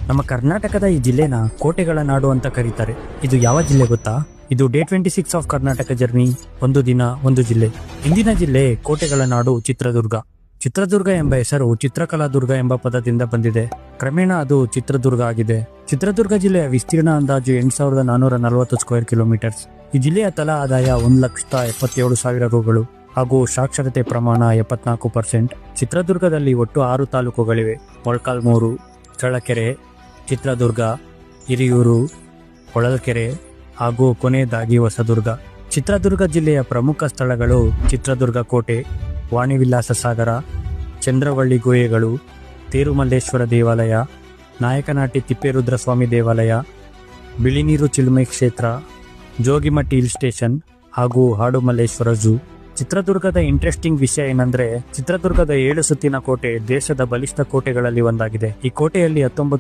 ನಮ್ಮ ಕರ್ನಾಟಕದ ಈ ಜಿಲ್ಲೆನ ಕೋಟೆಗಳ ನಾಡು ಅಂತ ಕರೀತಾರೆ. ಇದು ಯಾವ ಜಿಲ್ಲೆ ಗೊತ್ತಾ? ಇದು ಡೇ 26 ಆಫ್ ಕರ್ನಾಟಕ ಜರ್ನಿ, ಒಂದು ದಿನ ಒಂದು ಜಿಲ್ಲೆ. ಇಂದಿನ ಜಿಲ್ಲೆ ಕೋಟೆಗಳ ನಾಡು ಚಿತ್ರದುರ್ಗ. ಚಿತ್ರದುರ್ಗ ಎಂಬ ಹೆಸರು ಚಿತ್ರಕಲಾದುರ್ಗ ಎಂಬ ಪದದಿಂದ ಬಂದಿದೆ. ಕ್ರಮೇಣ ಅದು ಚಿತ್ರದುರ್ಗ ಆಗಿದೆ. ಚಿತ್ರದುರ್ಗ ಜಿಲ್ಲೆಯ ವಿಸ್ತೀರ್ಣ ಅಂದಾಜು 8,440 ಸ್ಕ್ವೇರ್ ಕಿಲೋಮೀಟರ್ಸ್. ಈ ಜಿಲ್ಲೆಯ ತಲಾ ಆದಾಯ 1,77,000 ರೂಗಳು ಹಾಗೂ ಸಾಕ್ಷರತೆ ಪ್ರಮಾಣ 74%. ಚಿತ್ರದುರ್ಗದಲ್ಲಿ ಒಟ್ಟು 6 ತಾಲೂಕುಗಳಿವೆ. ಮೊಳಕಾಲ್ಮೂರು, ಚಳ್ಳಕೆರೆ, ಚಿತ್ರದುರ್ಗ, ಹಿರಿಯೂರು, ಹೊಳಲ್ಕೆರೆ ಹಾಗೂ ಕೊನೆಯದಾಗಿ ಹೊಸದುರ್ಗ. ಚಿತ್ರದುರ್ಗ ಜಿಲ್ಲೆಯ ಪ್ರಮುಖ ಸ್ಥಳಗಳು ಚಿತ್ರದುರ್ಗ ಕೋಟೆ, ವಾಣಿವಿಲಾಸ ಸಾಗರ, ಚಂದ್ರವಳ್ಳಿ ಗುಹೆಗಳು, ತೇರುಮಲ್ಲೇಶ್ವರ ದೇವಾಲಯ, ನಾಯಕನಾಟಿ ತಿಪ್ಪೇರುದ್ರಸ್ವಾಮಿ ದೇವಾಲಯ, ಬಿಳಿನೀರು ಚಿಲುಮೆ ಕ್ಷೇತ್ರ, ಜೋಗಿಮಟ್ಟಿ ಹಿಲ್ ಸ್ಟೇಷನ್ ಹಾಗೂ ಹಾಡುಮಲ್ಲೇಶ್ವರ ಝೂ. ಚಿತ್ರದುರ್ಗದ ಇಂಟ್ರೆಸ್ಟಿಂಗ್ ವಿಷಯ ಏನಂದ್ರೆ, ಚಿತ್ರದುರ್ಗದ 7 ಸುತ್ತಿನ ಕೋಟೆ ದೇಶದ ಬಲಿಷ್ಠ ಕೋಟೆಗಳಲ್ಲಿ ಒಂದಾಗಿದೆ. ಈ ಕೋಟೆಯಲ್ಲಿ 19